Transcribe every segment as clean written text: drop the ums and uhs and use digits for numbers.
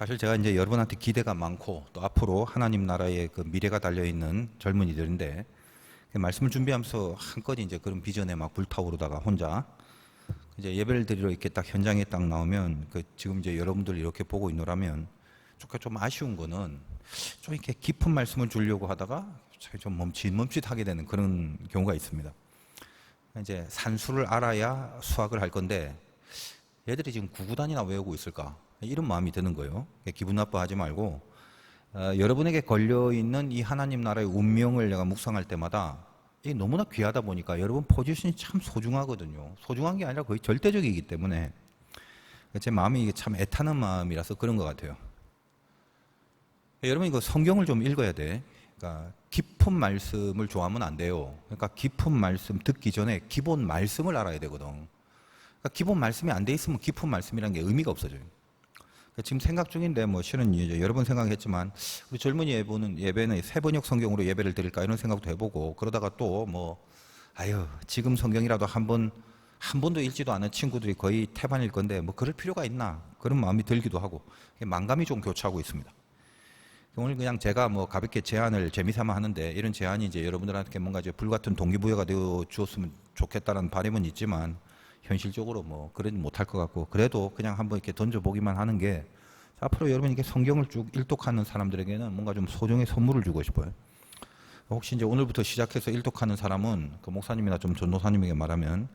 사실 제가 이제 여러분한테 기대가 많고 또 앞으로 하나님 나라의 그 미래가 달려 있는 젊은이들인데 그 말씀을 준비하면서 한껏 이제 그런 비전에 막 불타오르다가 혼자 이제 예배를 드리러 이렇게 딱 현장에 딱 나오면 그 지금 이제 여러분들 이렇게 보고 있노라면 좀 아쉬운 거는 좀 이렇게 깊은 말씀을 주려고 하다가 좀 멈칫멈칫하게 되는 그런 경우가 있습니다. 이제 산수를 알아야 수학을 할 건데 얘들이 지금 구구단이나 외우고 있을까? 이런 마음이 드는 거예요. 기분 나빠하지 말고 여러분에게 걸려있는 이 하나님 나라의 운명을 내가 묵상할 때마다 이게 너무나 귀하다 보니까 여러분 포지션이 참 소중하거든요. 소중한 게 아니라 거의 절대적이기 때문에 제 마음이 이게 참 애타는 마음이라서 그런 것 같아요. 여러분 이거 성경을 좀 읽어야 돼. 그러니까 깊은 말씀을 좋아하면 안 돼요. 그러니까 깊은 말씀 듣기 전에 기본 말씀을 알아야 되거든. 그러니까 기본 말씀이 안 돼 있으면 깊은 말씀이라는 게 의미가 없어져요. 지금 생각 중인데 뭐 실은 이제 여러 번 생각했지만 우리 젊은이 예배는 세 번역 성경으로 예배를 드릴까 이런 생각도 해보고 그러다가 또 뭐 아유 지금 성경이라도 한 번도 읽지도 않은 친구들이 거의 태반일 건데 뭐 그럴 필요가 있나 그런 마음이 들기도 하고 만감이 좀 교차하고 있습니다. 오늘 그냥 제가 뭐 가볍게 제안을 재미삼아 하는데 이런 제안이 이제 여러분들한테 뭔가 이제 불같은 동기부여가 되어 주었으면 좋겠다는 바람은 있지만 현실적으로 뭐 그러지 못할 것 같고 그래도 그냥 한번 이렇게 던져보기만 하는 게 앞으로 여러분 이렇게 성경을 쭉 일독하는 사람들에게는 뭔가 좀 소정의 선물을 주고 싶어요. 혹시 이제 오늘부터 시작해서 일독하는 사람은 그 목사님이나 좀 전도사님에게 말하면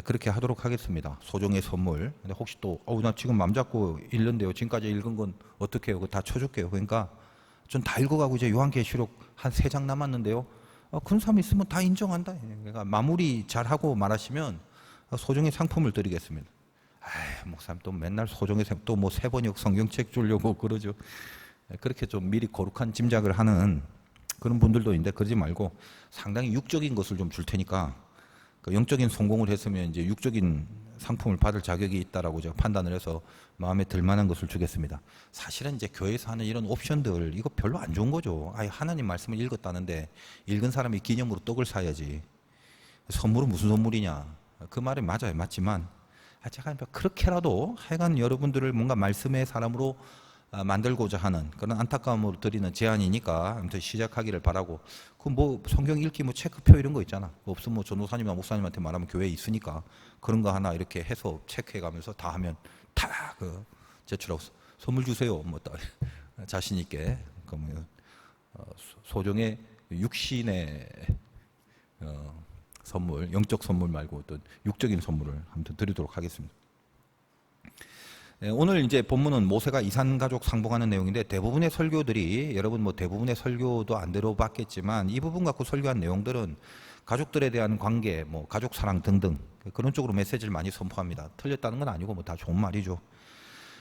그렇게 하도록 하겠습니다. 소정의 선물. 근데 혹시 또 나 지금 맘 잡고 읽는데요. 지금까지 읽은 건 어떻게 해요? 그거 다 쳐줄게요. 그러니까 전 다 읽어가고 이제 요한계시록 한 3장 남았는데요. 그런 사람 있으면 다 인정한다. 그러니까 마무리 잘하고 말하시면 소정의 상품을 드리겠습니다. 목사님 또 맨날 소정의 또 뭐 세번역 성경책 주려고 그러죠. 그렇게 좀 미리 거룩한 짐작을 하는 그런 분들도 있는데 그러지 말고 상당히 육적인 것을 좀 줄 테니까 그 영적인 성공을 했으면 이제 육적인 상품을 받을 자격이 있다라고 제가 판단을 해서 마음에 들 만한 것을 주겠습니다. 사실은 이제 교회에서 하는 이런 옵션들 이거 별로 안 좋은 거죠. 하나님 말씀을 읽었다는데 읽은 사람이 기념으로 떡을 사야지. 선물은 무슨 선물이냐. 그 말이 맞아요. 맞지만 제가 그렇게라도 하여간 여러분들을 뭔가 말씀의 사람으로 만들고자 하는 그런 안타까움으로 드리는 제안이니까 아무튼 시작하기를 바라고 그 뭐 성경 읽기 뭐 체크표 이런 거 있잖아. 없으면 뭐 전도사님이나 목사님한테 말하면 교회에 있으니까 그런 거 하나 이렇게 해서 체크해 가면서 다 하면 다 그 제출하고 선물 주세요. 뭐 자신 있게 그러면 소정의 육신의 선물, 영적 선물 말고 어떤 육적인 선물을 아무튼 드리도록 하겠습니다. 오늘 이제 본문은 모세가 이산가족 상봉하는 내용인데 대부분의 설교들이 여러분 뭐 대부분의 설교도 안 들어봤겠지만 이 부분 갖고 설교한 내용들은 가족들에 대한 관계, 뭐 가족 사랑 등등 그런 쪽으로 메시지를 많이 선포합니다. 틀렸다는 건 아니고 뭐 다 좋은 말이죠.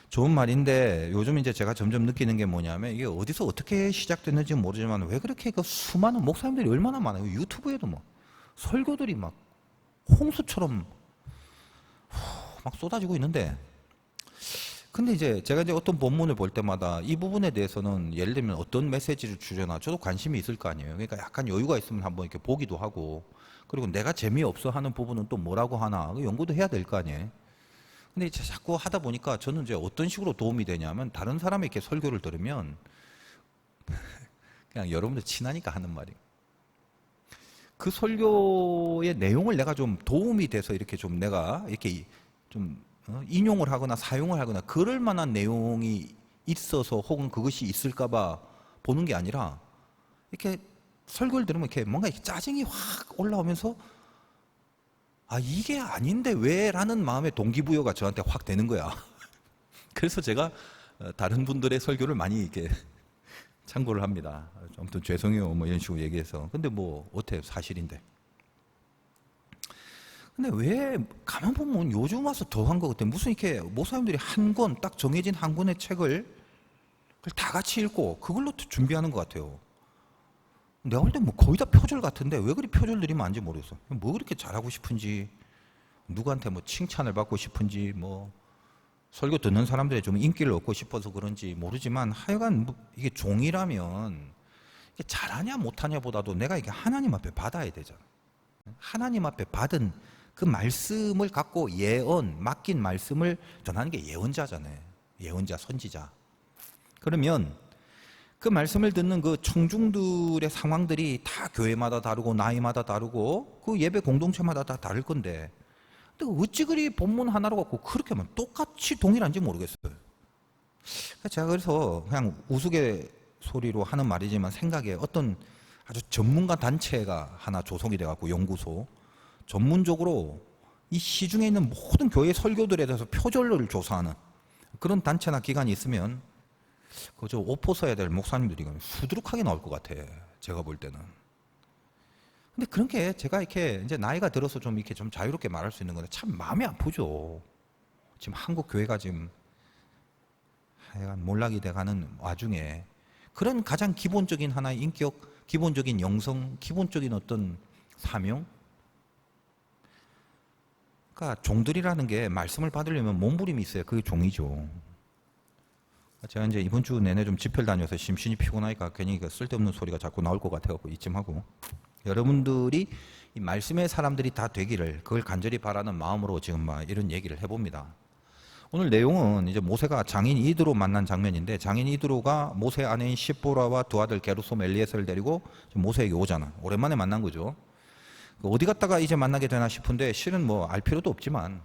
좋은 말인데 요즘 이제 제가 점점 느끼는 게 뭐냐면 이게 어디서 어떻게 시작됐는지 모르지만 왜 그렇게 그 수많은 목사님들이 얼마나 많아요. 유튜브에도 뭐 설교들이 막 홍수처럼 막 쏟아지고 있는데 근데 이제 제가 이제 어떤 본문을 볼 때마다 이 부분에 대해서는 예를 들면 어떤 메시지를 주려나 저도 관심이 있을 거 아니에요. 그러니까 약간 여유가 있으면 한번 이렇게 보기도 하고 그리고 내가 재미없어 하는 부분은 또 뭐라고 하나 연구도 해야 될 거 아니에요. 근데 이제 자꾸 하다 보니까 저는 이제 어떤 식으로 도움이 되냐면 다른 사람의 이렇게 설교를 들으면 그냥 여러분들 친하니까 하는 말이에요. 그 설교의 내용을 내가 좀 도움이 돼서 이렇게 좀 내가 이렇게 좀 인용을 하거나 사용을 하거나 그럴 만한 내용이 있어서 혹은 그것이 있을까봐 보는 게 아니라 이렇게 설교를 들으면 이렇게 뭔가 이렇게 짜증이 확 올라오면서 이게 아닌데 왜? 라는 마음의 동기부여가 저한테 확 되는 거야. 그래서 제가 다른 분들의 설교를 많이 이렇게 참고를 합니다. 아무튼 죄송해요. 뭐 이런 식으로 얘기해서. 근데 뭐 어때요? 사실인데. 근데 왜 가만 보면 요즘 와서 더 한 것 같아. 무슨 이렇게 목사님들이 한 권, 딱 정해진 한 권의 책을 그걸 다 같이 읽고 그걸로 준비하는 것 같아요. 내가 볼 때 뭐 거의 다 표절 같은데 왜 그리 표절들이 많은지 모르겠어. 뭐 그렇게 잘하고 싶은지, 누구한테 뭐 칭찬을 받고 싶은지, 뭐 설교 듣는 사람들의 좀 인기를 얻고 싶어서 그런지 모르지만 하여간 뭐 이게 종이라면 이게 잘하냐 못하냐 보다도 내가 이게 하나님 앞에 받아야 되잖아. 하나님 앞에 받은 그 말씀을 갖고 맡긴 말씀을 전하는 게 예언자잖아요. 예언자, 선지자. 그러면 그 말씀을 듣는 그 청중들의 상황들이 다 교회마다 다르고 나이마다 다르고 그 예배 공동체마다 다 다를 건데 근데 어찌 그리 본문 하나로 갖고 그렇게 하면 똑같이 동일한지 모르겠어요. 제가 그래서 그냥 우스갯소리로 하는 말이지만 생각에 어떤 아주 전문가 단체가 하나 조성이 돼갖고 연구소 전문적으로 이 시중에 있는 모든 교회 설교들에 대해서 표절을 조사하는 그런 단체나 기관이 있으면 그저 오포 써야 될 목사님들이 수두룩하게 나올 것 같아. 제가 볼 때는. 근데 그런 게 제가 이렇게 이제 나이가 들어서 좀 이렇게 좀 자유롭게 말할 수 있는 건데 참 마음이 아프죠. 지금 한국 교회가 지금 하여간 몰락이 돼가는 와중에 그런 가장 기본적인 하나의 인격, 기본적인 영성, 기본적인 어떤 사명. 그러니까 종들이라는 게 말씀을 받으려면 몸부림이 있어야 그게 종이죠. 제가 이제 이번 주 내내 좀 집회를 다녀서 심신이 피곤하니까 괜히 그 쓸데없는 소리가 자꾸 나올 것 같아서 이쯤 하고 여러분들이 이 말씀의 사람들이 다 되기를 그걸 간절히 바라는 마음으로 지금 막 이런 얘기를 해봅니다. 오늘 내용은 이제 모세가 장인 이드로 만난 장면인데 장인 이드로가 모세 아내인 십보라와 두 아들 게르솜 엘리에셀을 데리고 모세에게 오잖아. 오랜만에 만난 거죠. 어디 갔다가 이제 만나게 되나 싶은데 실은 뭐 알 필요도 없지만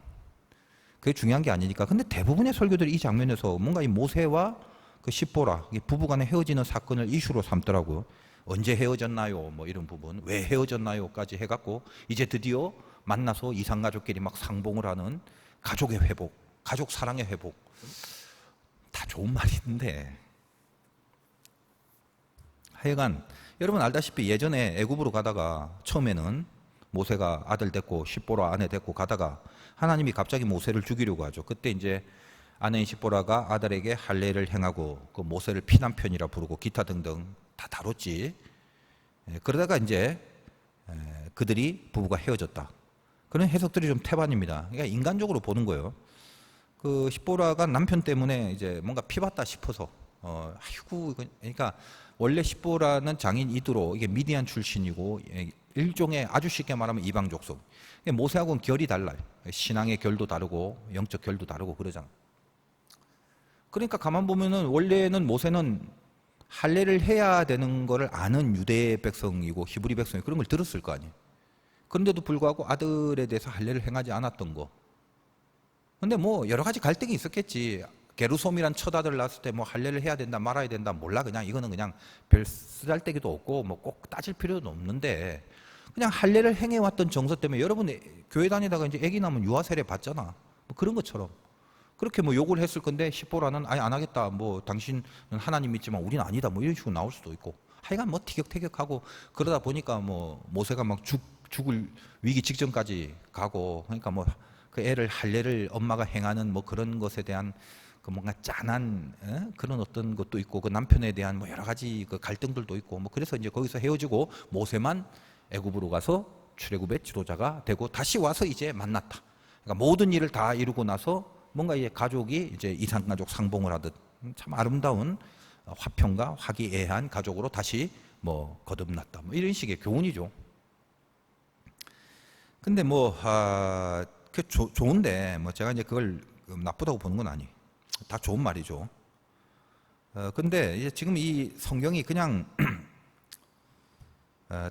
그게 중요한 게 아니니까. 근데 대부분의 설교들이 이 장면에서 뭔가 이 모세와 그 십보라 부부간에 헤어지는 사건을 이슈로 삼더라고요. 언제 헤어졌나요? 뭐 이런 부분. 왜 헤어졌나요?까지 해갖고 이제 드디어 만나서 이산가족끼리 막 상봉을 하는 가족의 회복, 가족 사랑의 회복. 다 좋은 말인데 하여간 여러분 알다시피 예전에 애굽으로 가다가 처음에는 모세가 아들 데리고 십보라 아내 데리고 가다가 하나님이 갑자기 모세를 죽이려고 하죠. 그때 이제 아내인 십보라가 아들에게 할례를 행하고 그 모세를 피난편이라 부르고 기타 등등 다 다뤘지. 그러다가 이제 그들이 부부가 헤어졌다. 그런 해석들이 좀 태반입니다. 그러니까 인간적으로 보는 거예요. 그 십보라가 남편 때문에 이제 뭔가 피봤다 싶어서 아이고 그러니까 원래 십보라는 장인 이드로 이게 미디안 출신이고 일종의 아주 쉽게 말하면 이방 족속. 모세하고는 결이 달라요. 신앙의 결도 다르고 영적 결도 다르고 그러잖아. 그러니까 가만 보면은 원래는 모세는 할례를 해야 되는 거를 아는 유대 백성이고 히브리 백성이 그런 걸 들었을 거 아니에요. 그런데도 불구하고 아들에 대해서 할례를 행하지 않았던 거. 근데 뭐 여러 가지 갈등이 있었겠지. 게르솜이란 첫 아들을 낳았을 때 뭐 할례를 해야 된다 말아야 된다 몰라. 그냥 이거는 그냥 별 쓰잘데기도 없고 뭐 꼭 따질 필요도 없는데 그냥 할례를 행해왔던 정서 때문에 여러분 교회 다니다가 이제 아기 낳으면 유아 세례 받잖아. 뭐 그런 것처럼 그렇게 뭐 욕을 했을 건데 십보라는 아예 안 하겠다. 뭐 당신은 하나님 믿지만 우리는 아니다. 뭐 이런 식으로 나올 수도 있고 하여간 뭐 티격태격하고 그러다 보니까 뭐 모세가 막 죽을 위기 직전까지 가고 그러니까 뭐 그 애를 할례를 엄마가 행하는 뭐 그런 것에 대한 그 뭔가 짠한 그런 어떤 것도 있고 그 남편에 대한 뭐 여러 가지 그 갈등들도 있고 뭐 그래서 이제 거기서 헤어지고 모세만 애굽으로 가서 출애굽의 지도자가 되고 다시 와서 이제 만났다. 그러니까 모든 일을 다 이루고 나서 뭔가 이제 가족이 이제 이산가족 상봉을 하듯 참 아름다운 화평과 화기애애한 가족으로 다시 뭐 거듭났다. 뭐 이런 식의 교훈이죠. 근데 뭐 그 좋은데 뭐 제가 이제 그걸 나쁘다고 보는 건 아니. 다 좋은 말이죠. 근데 이제 지금 이 성경이 그냥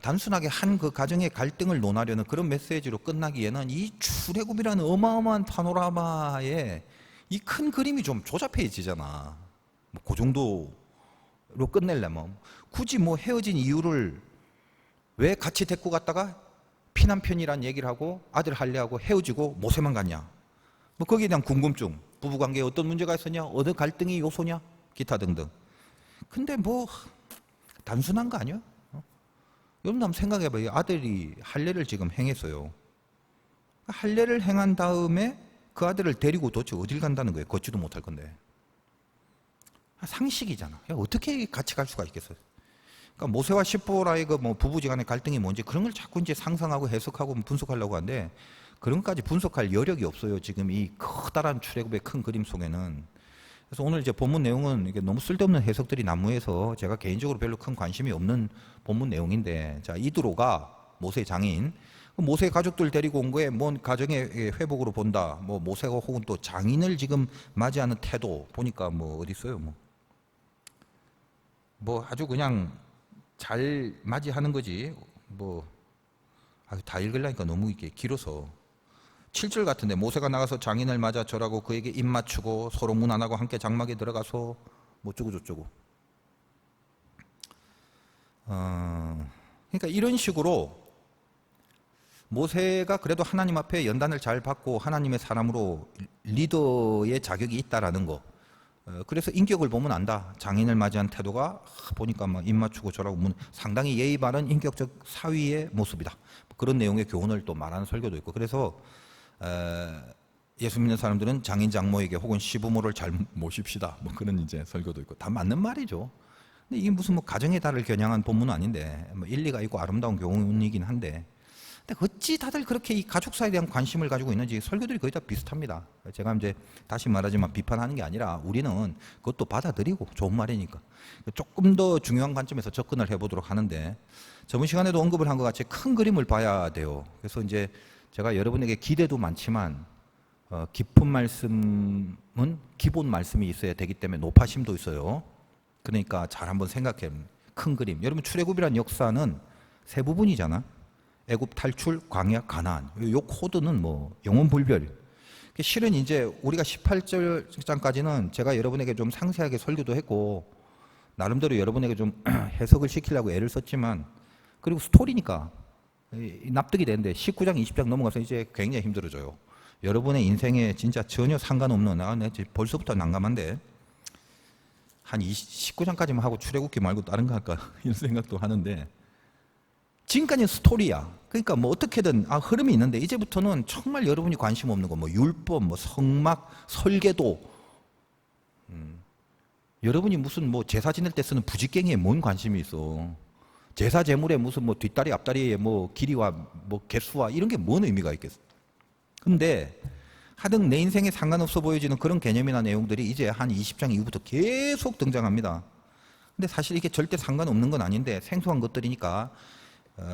단순하게 한 그 가정의 갈등을 논하려는 그런 메시지로 끝나기에는 이 출애굽이라는 어마어마한 파노라마에 이 큰 그림이 좀 조잡해지잖아. 뭐 그 정도로 끝내려면 굳이 뭐 헤어진 이유를 왜 같이 데리고 갔다가 피난편이란 얘기를 하고 아들 할례하고 헤어지고 모세만 갔냐? 뭐 거기에 대한 궁금증, 부부관계에 어떤 문제가 있었냐, 어느 갈등이 요소냐, 기타 등등. 근데 뭐 단순한 거 아니야? 여러분 한번 생각해봐요. 아들이 할례를 지금 행했어요. 할례를 행한 다음에 그 아들을 데리고 도대체 어딜 간다는 거예요? 걷지도 못할 건데. 상식이잖아. 어떻게 같이 갈 수가 있겠어요? 그러니까 모세와 십보라의 그 뭐 부부지간의 갈등이 뭔지 그런 걸 자꾸 이제 상상하고 해석하고 분석하려고 하는데 그런 것까지 분석할 여력이 없어요. 지금 이 커다란 출애굽의 큰 그림 속에는. 그래서 오늘 이제 본문 내용은 이게 너무 쓸데없는 해석들이 난무해서 제가 개인적으로 별로 큰 관심이 없는 본문 내용인데, 자 이드로가 모세 장인, 모세 가족들 데리고 온 거에 뭔 가정의 회복으로 본다. 뭐 모세가 혹은 또 장인을 지금 맞이하는 태도 보니까 뭐 어디 있어요? 뭐 뭐 아주 그냥 잘 맞이하는 거지. 뭐 다 읽으려니까 너무 이게 길어서 7절 같은데 모세가 나가서 장인을 맞아 절하고 그에게 입 맞추고 서로 문 안 하고 함께 장막에 들어가서 뭐 어쩌고 저쩌고. 그러니까 이런 식으로 모세가 그래도 하나님 앞에 연단을 잘 받고 하나님의 사람으로 리더의 자격이 있다라는 거. 그래서 인격을 보면 안다. 장인을 맞이한 태도가 보니까 막 입 맞추고 저라고 상당히 예의 바른 인격적 사위의 모습이다. 그런 내용의 교훈을 또 말하는 설교도 있고. 그래서 예수 믿는 사람들은 장인 장모에게 혹은 시부모를 잘 모십시다. 뭐 그런 이제 설교도 있고. 다 맞는 말이죠. 근데 이게 무슨 뭐 가정의 달을 겨냥한 본문은 아닌데 뭐 일리가 있고 아름다운 교훈이긴 한데. 근데 어찌 다들 그렇게 이 가족사에 대한 관심을 가지고 있는지 설교들이 거의 다 비슷합니다. 제가 이제 다시 말하지만 비판하는 게 아니라 우리는 그것도 받아들이고 좋은 말이니까 조금 더 중요한 관점에서 접근을 해보도록 하는데 저번 시간에도 언급을 한 것 같이 큰 그림을 봐야 돼요. 그래서 이제 제가 여러분에게 기대도 많지만 깊은 말씀은 기본 말씀이 있어야 되기 때문에 높아심도 있어요. 그러니까 잘 한번 생각해. 큰 그림. 여러분 출애굽이란 역사는 세 부분이잖아. 애굽 탈출, 광야, 가나안. 요 코드는 뭐 영원불별. 실은 이제 우리가 18절장까지는 제가 여러분에게 좀 상세하게 설교도 했고 나름대로 여러분에게 좀 해석을 시키려고 애를 썼지만 그리고 스토리니까 납득이 되는데 19장, 20장 넘어가서 이제 굉장히 힘들어져요. 여러분의 인생에 진짜 전혀 상관없는 벌써부터 난감한데 한 19장까지만 하고 출애굽기 말고 다른 거 할까 이런 생각도 하는데 지금까지는 스토리야. 그러니까 뭐 어떻게든 흐름이 있는데 이제부터는 정말 여러분이 관심 없는 거 뭐 율법, 뭐 성막, 설계도 여러분이 무슨 뭐 제사 지낼 때 쓰는 부지깽이에 뭔 관심이 있어. 제사 제물에 무슨 뭐 뒷다리 앞다리에 뭐 길이와 뭐 개수와 이런 게 뭔 의미가 있겠어. 근데 하등 내 인생에 상관없어 보여지는 그런 개념이나 내용들이 이제 한 20장 이후부터 계속 등장합니다. 근데 사실 이게 절대 상관없는 건 아닌데 생소한 것들이니까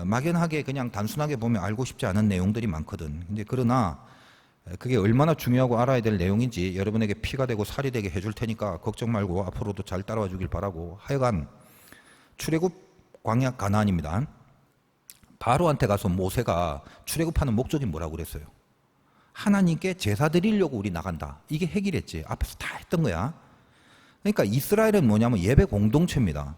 막연하게 그냥 단순하게 보면 알고 싶지 않은 내용들이 많거든. 근데 그러나 그게 얼마나 중요하고 알아야 될 내용인지 여러분에게 피가 되고 살이 되게 해줄 테니까 걱정 말고 앞으로도 잘 따라와 주길 바라고. 하여간 출애굽, 광야, 가나안입니다. 바로한테 가서 모세가 출애굽하는 목적이 뭐라고 그랬어요? 하나님께 제사 드리려고 우리 나간다. 이게 핵이랬지. 앞에서 다 했던 거야. 그러니까 이스라엘은 뭐냐면 예배 공동체입니다.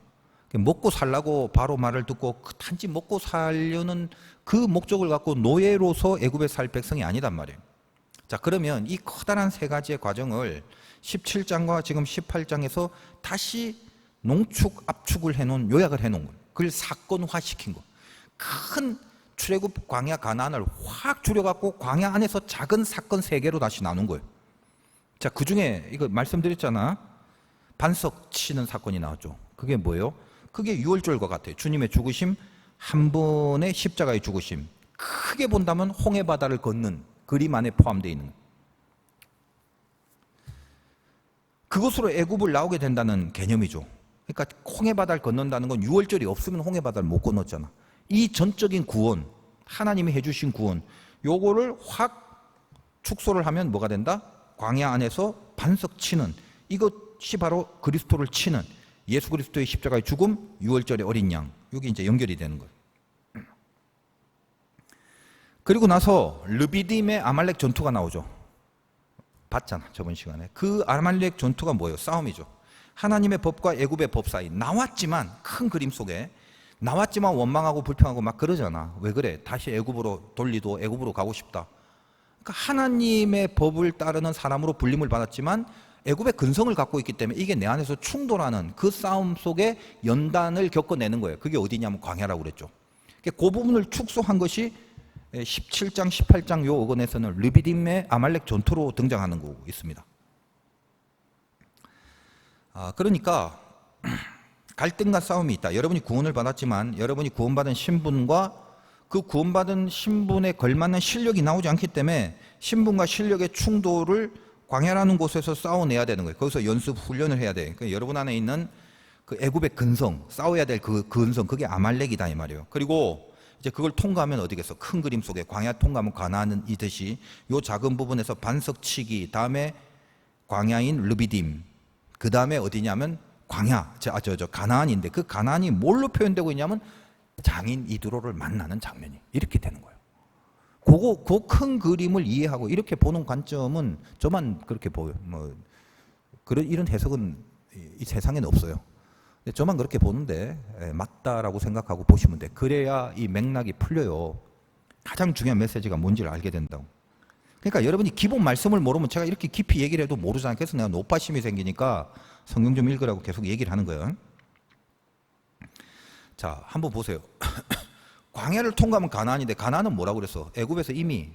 먹고 살라고 바로 말을 듣고 단지 먹고 살려는 그 목적을 갖고 노예로서 애굽에 살 백성이 아니단 말이에요. 자, 그러면 이 커다란 세 가지의 과정을 17장과 지금 18장에서 다시 농축, 압축을 해놓은, 요약을 해놓은 거예요. 그걸 사건화시킨 거. 큰 출애굽, 광야, 가나안을 확 줄여갖고 광야 안에서 작은 사건 세 개로 다시 나눈 거예요. 자, 그 중에 이거 말씀드렸잖아. 반석 치는 사건이 나왔죠. 그게 뭐예요? 그게 유월절과 같아요. 주님의 죽으심, 한 번의 십자가의 죽으심. 크게 본다면 홍해바다를 걷는 그림 안에 포함되어 있는 거예요. 그것으로 애굽을 나오게 된다는 개념이죠. 그러니까 홍해바다를 건넌다는 건 유월절이 없으면 홍해바다를 못 건넜잖아. 이 전적인 구원, 하나님이 해주신 구원, 요거를 확 축소를 하면 뭐가 된다? 광야 안에서 반석 치는, 이것이 바로 그리스도를 치는 예수 그리스도의 십자가의 죽음, 유월절의 어린 양, 여기 이제 연결이 되는 거예요. 그리고 나서 르비딤의 아말렉 전투가 나오죠. 봤잖아, 저번 시간에. 그 아말렉 전투가 뭐예요? 싸움이죠. 하나님의 법과 애굽의 법 사이. 나왔지만, 큰 그림 속에 나왔지만 원망하고 불평하고 막 그러잖아. 왜 그래? 다시 애굽으로 돌리도 애굽으로 가고 싶다. 그러니까 하나님의 법을 따르는 사람으로 불림을 받았지만 애굽의 근성을 갖고 있기 때문에 이게 내 안에서 충돌하는 그 싸움 속에 연단을 겪어내는 거예요. 그게 어디냐면 광야라고 그랬죠. 그 부분을 축소한 것이 17장, 18장 요 어근에서는 르비딤의 아말렉 전투로 등장하는 거고 있습니다. 그러니까 갈등과 싸움이 있다. 여러분이 구원을 받았지만 여러분이 구원받은 신분과 그 구원받은 신분에 걸맞는 실력이 나오지 않기 때문에 신분과 실력의 충돌을 광야라는 곳에서 싸워내야 되는 거예요. 거기서 연습 훈련을 해야 돼. 그러니까 여러분 안에 있는 그 애굽의 근성, 싸워야 될 그 근성, 그게 아말렉이다 이 말이에요. 그리고 이제 그걸 통과하면 어디겠어? 큰 그림 속에 광야 통과하면 가나안은 이듯이 요 작은 부분에서 반석치기, 다음에 광야인 르비딤, 그 다음에 어디냐면 광야, 가나안인데 그 가나안이 뭘로 표현되고 있냐면 장인 이드로를 만나는 장면이 이렇게 되는 거예요. 그 큰 그림을 이해하고 이렇게 보는 관점은 저만 그렇게 보여요. 이런 해석은 이 세상에는 없어요. 저만 그렇게 보는데 맞다라고 생각하고 보시면 돼. 그래야 이 맥락이 풀려요. 가장 중요한 메시지가 뭔지를 알게 된다고. 그러니까 여러분이 기본 말씀을 모르면 제가 이렇게 깊이 얘기를 해도 모르잖아요. 그래서 내가 노파심이 생기니까 성경 좀 읽으라고 계속 얘기를 하는 거예요. 자, 한번 보세요. 광야를 통과하면 가나안인데 가나안은 뭐라고 그랬어? 애굽에서 이미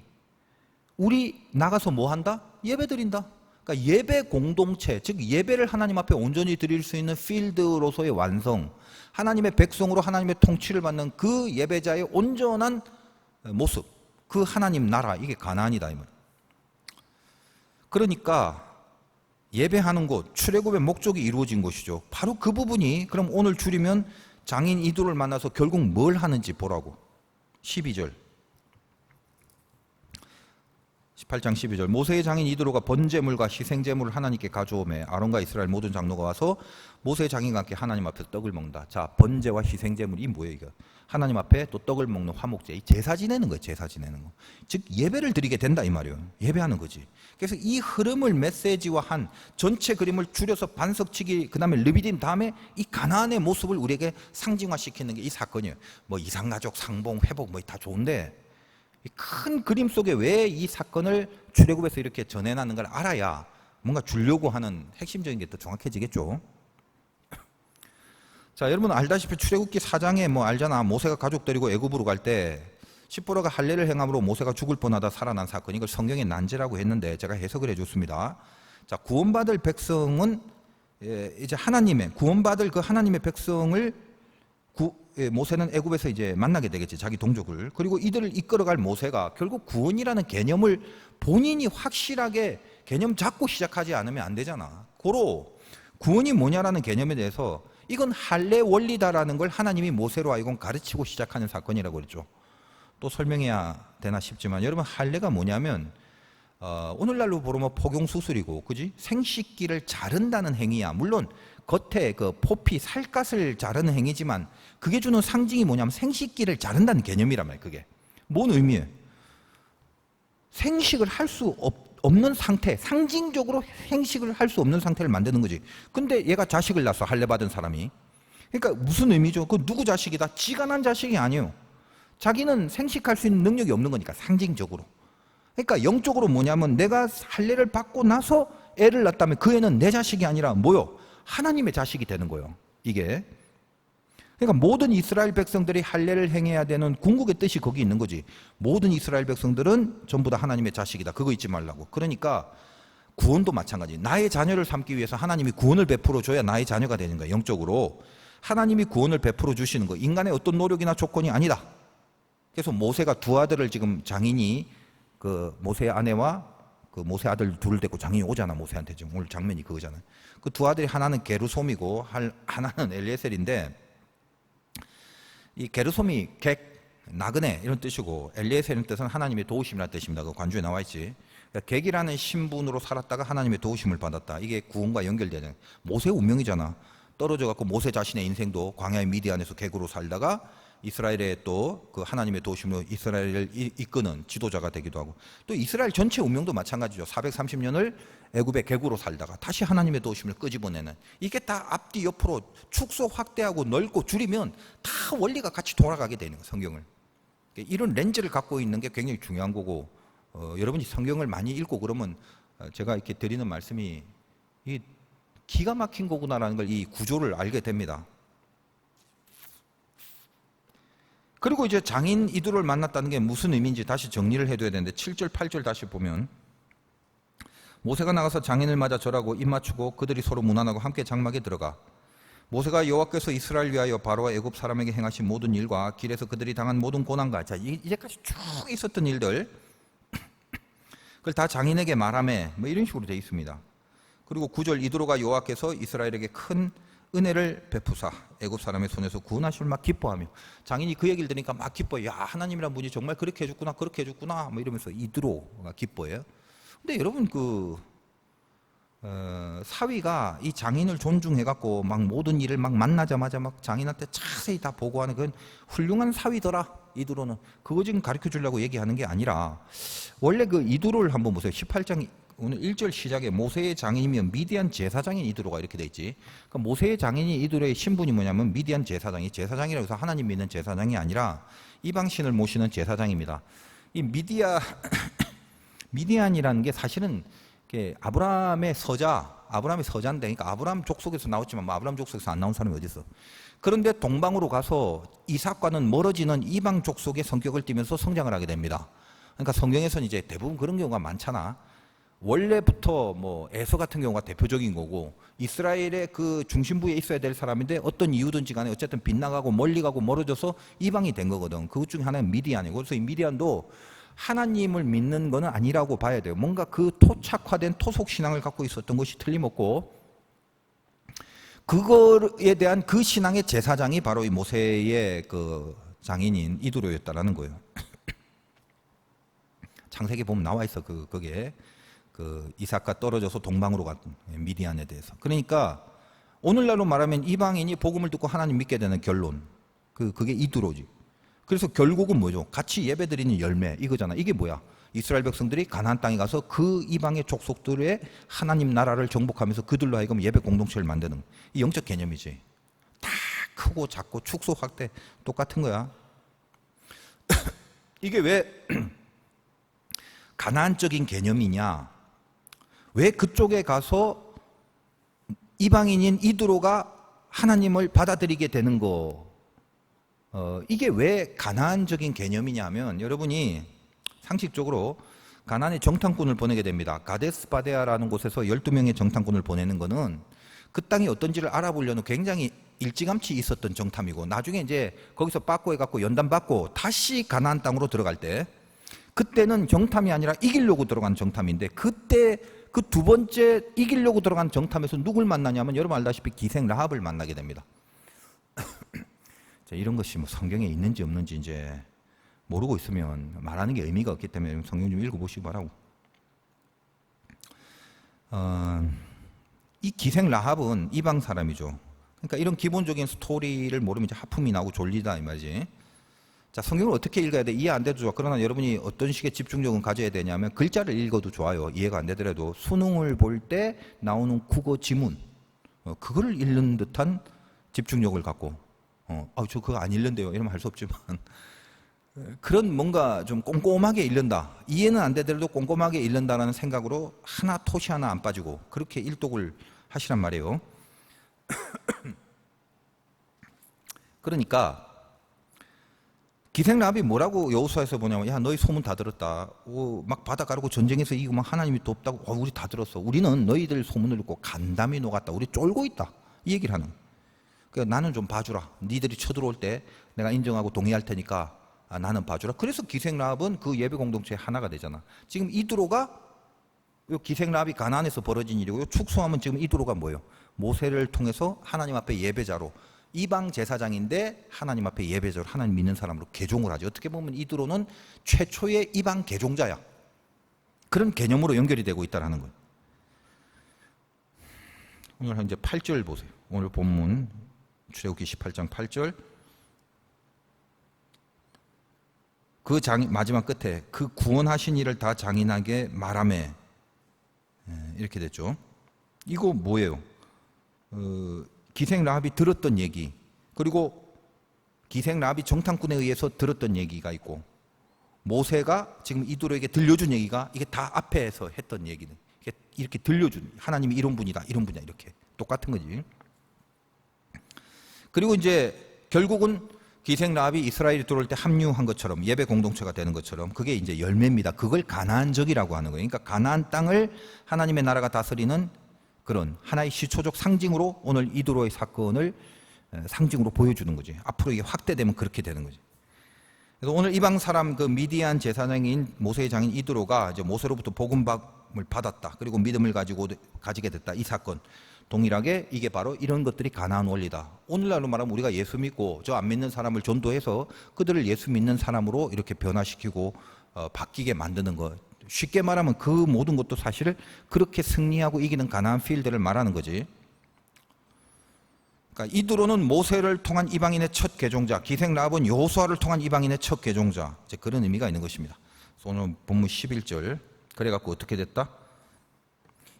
우리 나가서 뭐 한다? 예배 드린다. 그러니까 예배 공동체, 즉 예배를 하나님 앞에 온전히 드릴 수 있는 필드로서의 완성, 하나님의 백성으로 하나님의 통치를 받는 그 예배자의 온전한 모습, 그 하나님 나라, 이게 가나안이다 이 말. 그러니까 예배하는 곳, 출애굽의 목적이 이루어진 곳이죠. 바로 그 부분이 그럼 오늘 줄이면 장인 이두를 만나서 결국 뭘 하는지 보라고. 12절 18장 12절 모세의 장인 이드로가 번제물과 희생제물을 하나님께 가져오매 아론과 이스라엘 모든 장로가 와서 모세의 장인과 함께 하나님 앞에서 떡을 먹는다. 자, 번제와 희생제물이 뭐예요? 이거 하나님 앞에 또 떡을 먹는 화목제, 이 제사 지내는 거예요. 제사 지내는 거, 즉 예배를 드리게 된다 이 말이에요. 예배하는 거지. 그래서 이 흐름을 메시지화한 전체 그림을 줄여서 반석치기, 그 다음에 르비딤 다음에 이 가나안의 모습을 우리에게 상징화시키는 게 이 사건이에요. 뭐 이산가족 상봉 회복 뭐 다 좋은데 큰 그림 속에 왜 이 사건을 출애굽에서 이렇게 전해놨는 걸 알아야 뭔가 주려고 하는 핵심적인 게 더 정확해지겠죠. 자, 여러분 알다시피 출애굽기 4장에 뭐 알잖아. 모세가 가족 데리고 애굽으로 갈 때 십보라가 할례를 행함으로 모세가 죽을 뻔하다 살아난 사건, 이걸 성경에 난제라고 했는데 제가 해석을 해줬습니다. 자, 구원받을 백성은 이제 하나님의 구원받을 그 하나님의 백성을 모세는 애굽에서 이제 만나게 되겠지, 자기 동족을. 그리고 이들을 이끌어갈 모세가 결국 구원이라는 개념을 본인이 확실하게 개념 잡고 시작하지 않으면 안 되잖아. 고로 구원이 뭐냐라는 개념에 대해서 이건 할례 원리다라는 걸 하나님이 모세로 하여금 가르치고 시작하는 사건이라고 그랬죠. 또 설명해야 되나 싶지만 여러분, 할례가 뭐냐면 오늘날로 보면 포경 수술이고, 그지? 생식기를 자른다는 행위야. 물론 겉에 그 포피 살갗을 자르는 행위지만 그게 주는 상징이 뭐냐면 생식기를 자른다는 개념이란 말이에요. 그게 뭔 의미예요? 생식을 할 수 없는 상태, 상징적으로 생식을 할 수 없는 상태를 만드는 거지. 근데 얘가 자식을 낳았어, 할례 받은 사람이. 그러니까 무슨 의미죠? 그 누구 자식이다? 지가 난 자식이 아니에요. 자기는 생식할 수 있는 능력이 없는 거니까, 상징적으로. 그러니까 영적으로 뭐냐면 내가 할례를 받고 나서 애를 낳았다면 그 애는 내 자식이 아니라 뭐요? 하나님의 자식이 되는 거예요. 이게. 그러니까 모든 이스라엘 백성들이 할례를 행해야 되는 궁극의 뜻이 거기 있는 거지. 모든 이스라엘 백성들은 전부 다 하나님의 자식이다. 그거 잊지 말라고. 그러니까 구원도 마찬가지. 나의 자녀를 삼기 위해서 하나님이 구원을 베풀어 줘야 나의 자녀가 되는 거야. 영적으로 하나님이 구원을 베풀어 주시는 거, 인간의 어떤 노력이나 조건이 아니다. 그래서 모세가 두 아들을 지금 장인이 그 모세의 아내와 그 모세 아들 둘을 데리고 장인이 오잖아. 모세한테 지금 오늘 장면이 그거잖아요. 그 두 아들이 하나는 게르솜이고 하나는 엘리에셀인데, 이 게르솜이 객, 나그네 이런 뜻이고 엘리에셀의 뜻은 하나님의 도우심이라는 뜻입니다. 그 관주에 나와 있지. 그러니까 객이라는 신분으로 살았다가 하나님의 도우심을 받았다. 이게 구원과 연결되는 모세의 운명이잖아. 떨어져 갖고 모세 자신의 인생도 광야의 미디안에서 객으로 살다가 이스라엘의 또 그 하나님의 도우심으로 이스라엘을 이끄는 지도자가 되기도 하고, 또 이스라엘 전체 운명도 마찬가지죠. 430년을 애굽의 객으로 살다가 다시 하나님의 도우심을 끄집어내는, 이게 다 앞뒤 옆으로 축소 확대하고 넓고 줄이면 다 원리가 같이 돌아가게 되는 거예요, 성경을. 이런 렌즈를 갖고 있는 게 굉장히 중요한 거고, 여러분이 성경을 많이 읽고 그러면 제가 이렇게 드리는 말씀이 이 기가 막힌 거구나라는 걸, 이 구조를 알게 됩니다. 그리고 이제 장인 이두를 만났다는 게 무슨 의미인지 다시 정리를 해둬야 되는데 7절 8절 다시 보면, 모세가 나가서 장인을 맞아 절하고 입 맞추고 그들이 서로 문안하고 함께 장막에 들어가 모세가 여호와께서 이스라엘 위하여 바로와 애굽 사람에게 행하신 모든 일과 길에서 그들이 당한 모든 고난과, 자, 이제까지 쭉 있었던 일들 그걸 다 장인에게 말하매, 뭐 이런 식으로 되어 있습니다. 그리고 9절 이드로가 여호와께서 이스라엘에게 큰 은혜를 베푸사 애굽 사람의 손에서 구원하심을 막 기뻐하며, 장인이 그 얘기를 들으니까 막 기뻐요. 야, 하나님이란 분이 정말 그렇게 해줬구나, 그렇게 해줬구나, 뭐 이러면서 이드로가 기뻐해요. 근데 여러분, 그 사위가 이 장인을 존중해갖고 막 모든 일을 막 만나자마자 막 장인한테 자세히 다 보고하는 그건 훌륭한 사위더라. 이두로는 그거 지금 가르쳐 주려고 얘기하는 게 아니라 원래 그 이두로를 한번 보세요. 18장 오늘 1절 시작에 모세의 장인이면 미디안 제사장인 이두로가 이렇게 돼 있지. 그러니까 모세의 장인이 이두로의 신분이 뭐냐면 미디안 제사장이 제사장이라고 해서 하나님 믿는 제사장이 아니라 이방신을 모시는 제사장입니다. 이 미디안이라는 게 사실은 아브라함의 서자인데, 그러니까 아브라함 족속에서 나왔지만 뭐 아브라함 족속에서 안 나온 사람이 어디 있어? 그런데 동방으로 가서 이삭과는 멀어지는 이방 족속의 성격을 띠면서 성장을 하게 됩니다. 그러니까 성경에서는 이제 대부분 그런 경우가 많잖아. 원래부터 뭐 에서 같은 경우가 대표적인 거고 이스라엘의 그 중심부에 있어야 될 사람인데 어떤 이유든지 간에 어쨌든 빗나가고 멀리 가고 멀어져서 이방이 된 거거든. 그것 중에 하나는 미디안이고, 그래서 이 미디안도 하나님을 믿는 거는 아니라고 봐야 돼요. 뭔가 그 토착화된 토속 신앙을 갖고 있었던 것이 틀림없고, 그거에 대한 그 신앙의 제사장이 바로 이 모세의 그 장인인 이두로였다라는 거예요. 창세기 보면 나와 있어. 거기에 그 이삭과 떨어져서 동방으로 간 미디안에 대해서. 그러니까 오늘날로 말하면 이방인이 복음을 듣고 하나님 믿게 되는 결론, 그게 이두로지. 그래서 결국은 뭐죠? 같이 예배드리는 열매 이거잖아. 이게 뭐야? 이스라엘 백성들이 가나안 땅에 가서 그 이방의 족속들의 하나님 나라를 정복하면서 그들로 하여금 예배 공동체를 만드는 이 영적 개념이지. 다 크고 작고 축소 확대 똑같은 거야. 이게 왜 가나안적인 개념이냐? 왜 그쪽에 가서 이방인인 이두로가 하나님을 받아들이게 되는 거? 이게 왜 가나안적인 개념이냐면, 여러분이 상식적으로 가나안에 정탐꾼을 보내게 됩니다. 가데스 바데아라는 곳에서 12명의 정탐꾼을 보내는 거는 그 땅이 어떤지를 알아보려는 굉장히 일찌감치 있었던 정탐이고, 나중에 이제 거기서 빠꾸 해갖고 연단 받고 다시 가나안 땅으로 들어갈 때, 그때는 정탐이 아니라 이기려고 들어간 정탐인데, 그때 그 두 번째 이기려고 들어간 정탐에서 누굴 만나냐면 여러분 알다시피 기생 라합을 만나게 됩니다. 이런 것이 뭐 성경에 있는지 없는지 이제 모르고 있으면 말하는 게 의미가 없기 때문에 성경 좀 읽어보시기 바라고. 이 기생 라합은 이방 사람이죠. 그러니까 이런 기본적인 스토리를 모르면 이제 하품이 나고 졸리다 이 말이지. 자, 성경을 어떻게 읽어야 돼? 이해 안 돼도 좋아. 그러나 여러분이 어떤 식의 집중력은 가져야 되냐면, 글자를 읽어도 좋아요. 이해가 안 되더라도 수능을 볼 때 나오는 국어 지문, 그거를 읽는 듯한 집중력을 갖고, 저 그거 안 읽는데요 이러면 할 수 없지만, 그런 뭔가 좀 꼼꼼하게 읽는다, 이해는 안 되더라도 꼼꼼하게 읽는다라는 생각으로 하나 토시 하나 안 빠지고 그렇게 일독을 하시란 말이에요. 그러니까 기생 라합이 뭐라고 여호수아에서 보냐면, 야 너희 소문 다 들었다. 막 바다 가르고 전쟁에서 이기고 막 하나님이 돕다고. 우리 다 들었어. 우리는 너희들 소문을 듣고 간담이 녹았다. 우리 쫄고 있다. 이 얘기를 하는. 그러니까 나는 좀 봐주라. 니들이 쳐들어올 때 내가 인정하고 동의할 테니까 나는 봐주라. 그래서 기생 라합은 그 예배 공동체의 하나가 되잖아. 지금 이두로가, 요 기생 라합이 가나안에서 벌어진 일이고, 축소하면 지금 이두로가 뭐예요? 모세를 통해서 하나님 앞에 예배자로, 이방 제사장인데 하나님 앞에 예배자로 하나님 믿는 사람으로 개종을 하죠. 어떻게 보면 이두로는 최초의 이방 개종자야. 그런 개념으로 연결이 되고 있다는 거예요. 오늘 이제 8절 보세요. 오늘 본문 출애굽기 18장 8절. 그 마지막 끝에 그 구원하신 이를 다 장인하게 말하매, 이렇게 됐죠. 이거 뭐예요? 기생 라합이 들었던 얘기, 그리고 기생 라합이 정탐꾼에 의해서 들었던 얘기가 있고, 모세가 지금 이두로에게 들려준 얘기가, 이게 다 앞에서 했던 얘기는 이렇게 들려준, 하나님이 이런 분이다, 이런 분이야, 이렇게 똑같은 거지. 그리고 이제 결국은 기생 라합이 이스라엘이 들어올 때 합류한 것처럼, 예배 공동체가 되는 것처럼, 그게 이제 열매입니다. 그걸 가나안적이라고 하는 거예요. 그러니까 가나안 땅을 하나님의 나라가 다스리는 그런 하나의 시초적 상징으로 오늘 이두로의 사건을 상징으로 보여주는 거지. 앞으로 이게 확대되면 그렇게 되는 거지. 그래서 오늘 이방 사람 그 미디안 제사장인 모세의 장인 이두로가 이제 모세로부터 복음을 받았다, 그리고 믿음을 가지게 됐다, 이 사건 동일하게 이게 바로 이런 것들이 가나안 원리다. 오늘날로 말하면 우리가 예수 믿고 저 안 믿는 사람을 전도해서 그들을 예수 믿는 사람으로 이렇게 변화시키고 바뀌게 만드는 것, 쉽게 말하면 그 모든 것도 사실 그렇게 승리하고 이기는 가나안 필드를 말하는 거지. 그러니까 이드로는 모세를 통한 이방인의 첫 개종자, 기생 라합은 여호수아를 통한 이방인의 첫 개종자, 이제 그런 의미가 있는 것입니다. 오늘 본문 11절. 그래갖고 어떻게 됐다?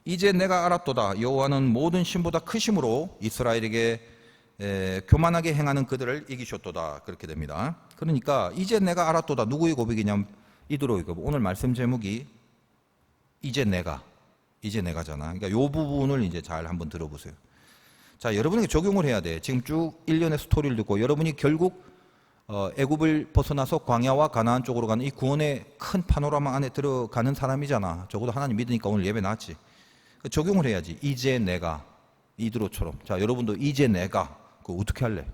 이제 내가 알았도다. 여호와는 모든 신보다 크심으로 이스라엘에게 교만하게 행하는 그들을 이기셨도다. 그렇게 됩니다. 그러니까 이제 내가 알았도다. 누구의 고백이냐면 이드로의 고백. 오늘 말씀 제목이 이제 내가잖아. 그러니까 이 부분을 이제 잘 한번 들어보세요. 자, 여러분에게 적용을 해야 돼. 지금 쭉 일련의 스토리를 듣고 여러분이 결국 애굽을 벗어나서 광야와 가나안 쪽으로 가는 이 구원의 큰 파노라마 안에 들어가는 사람이잖아. 적어도 하나님 믿으니까 오늘 예배 나왔지. 적용을 해야지. 이제 내가 이드로처럼. 자, 여러분도 이제 내가 그거 어떻게 할래?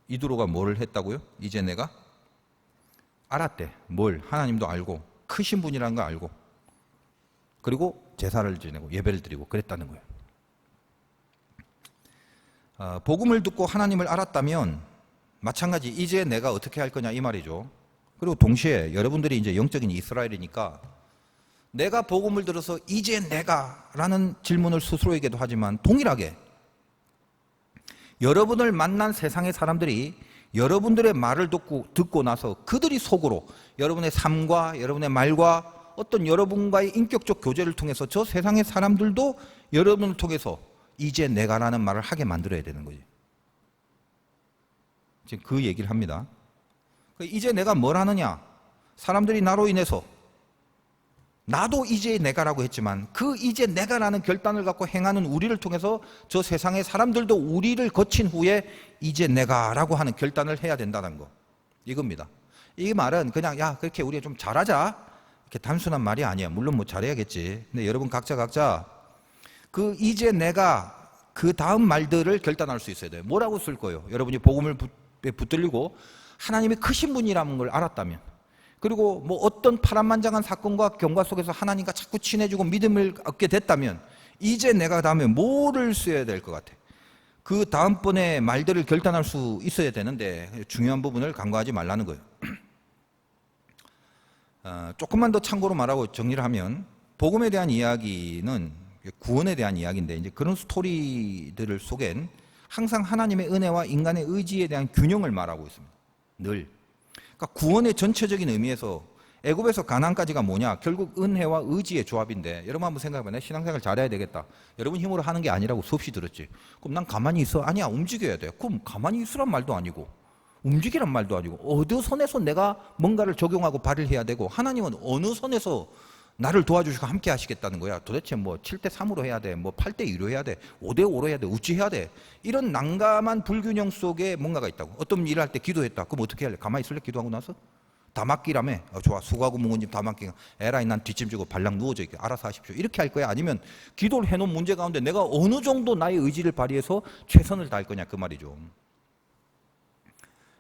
이드로가 뭘 했다고요? 이제 내가 알았대. 뭘? 하나님도 알고 크신 분이라는 거 알고 그리고 제사를 지내고 예배를 드리고 그랬다는 거예요. 복음을 듣고 하나님을 알았다면 마찬가지 이제 내가 어떻게 할 거냐 이 말이죠. 그리고 동시에 여러분들이 이제 영적인 이스라엘이니까 내가 복음을 들어서 이제 내가 라는 질문을 스스로에게도 하지만 동일하게 여러분을 만난 세상의 사람들이 여러분들의 말을 듣고 나서 그들이 속으로 여러분의 삶과 여러분의 말과 어떤 여러분과의 인격적 교제를 통해서 저 세상의 사람들도 여러분을 통해서 이제 내가라는 말을 하게 만들어야 되는 거지. 지금 그 얘기를 합니다. 이제 내가 뭘 하느냐? 사람들이 나로 인해서 나도 이제 내가라고 했지만 그 이제 내가라는 결단을 갖고 행하는 우리를 통해서 저 세상의 사람들도 우리를 거친 후에 이제 내가라고 하는 결단을 해야 된다는 거. 이겁니다. 이 말은 그냥 야 그렇게 우리가 좀 잘하자 이렇게 단순한 말이 아니야. 물론 뭐 잘해야겠지. 근데 여러분 각자 그 이제 내가 그 다음 말들을 결단할 수 있어야 돼요. 뭐라고 쓸 거예요? 여러분이 복음을 붙들리고 하나님이 크신 분이라는 걸 알았다면 그리고 뭐 어떤 파란만장한 사건과 경과 속에서 하나님과 자꾸 친해지고 믿음을 얻게 됐다면 이제 내가 다음에 뭐를 써야 될 것 같아? 그 다음번에 말들을 결단할 수 있어야 되는데 중요한 부분을 간과하지 말라는 거예요. 조금만 더 참고로 말하고 정리를 하면 복음에 대한 이야기는 구원에 대한 이야기인데 이제 그런 스토리들을 속엔 항상 하나님의 은혜와 인간의 의지에 대한 균형을 말하고 있습니다. 늘. 그러니까 구원의 전체적인 의미에서 애굽에서 가나안까지가 뭐냐? 결국 은혜와 의지의 조합인데 여러분 한번 생각해봐. 내 신앙생활 잘해야 되겠다. 여러분 힘으로 하는 게 아니라고 수없이 들었지. 그럼 난 가만히 있어? 아니야, 움직여야 돼. 그럼 가만히 있으란 말도 아니고 움직이란 말도 아니고 어느 선에서 내가 뭔가를 적용하고 발휘해야 되고 하나님은 어느 선에서 나를 도와주시고 함께 하시겠다는 거야. 도대체 뭐 7대3으로 해야 돼, 뭐 8대2로 해야 돼, 5대5로 해야 돼, 어찌 해야 돼. 이런 난감한 불균형 속에 뭔가가 있다고. 어떤 일을 할 때 기도했다. 그럼 어떻게 할래? 가만히 있을래? 기도하고 나서? 다 맡기라며. 좋아. 수고하고 묵은집 다 맡기고 에라이 난 뒷짐지고 발랑 누워져 있게 알아서 하십시오. 이렇게 할 거야? 아니면 기도를 해놓은 문제 가운데 내가 어느 정도 나의 의지를 발휘해서 최선을 다할 거냐 그 말이죠.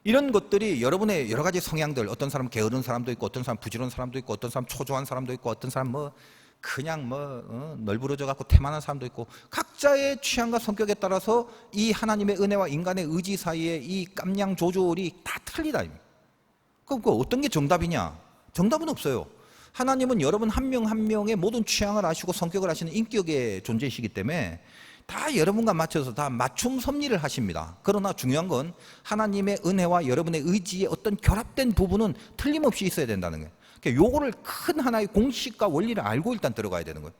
이런 것들이 여러분의 여러 가지 성향들, 어떤 사람 게으른 사람도 있고 어떤 사람 부지런한 사람도 있고 어떤 사람 초조한 사람도 있고 어떤 사람 뭐 그냥 널브러져 갖고 태만한 사람도 있고 각자의 취향과 성격에 따라서 이 하나님의 은혜와 인간의 의지 사이에 이 깜냥 조절이 다 틀리다. 그럼 그 어떤 게 정답이냐? 정답은 없어요. 하나님은 여러분 한 명 한 명의 모든 취향을 아시고 성격을 아시는 인격의 존재이시기 때문에 다 여러분과 맞춰서 다 맞춤 섭리를 하십니다. 그러나 중요한 건 하나님의 은혜와 여러분의 의지의 어떤 결합된 부분은 틀림없이 있어야 된다는 거예요. 그러니까 요거를 큰 하나의 공식과 원리를 알고 일단 들어가야 되는 거예요.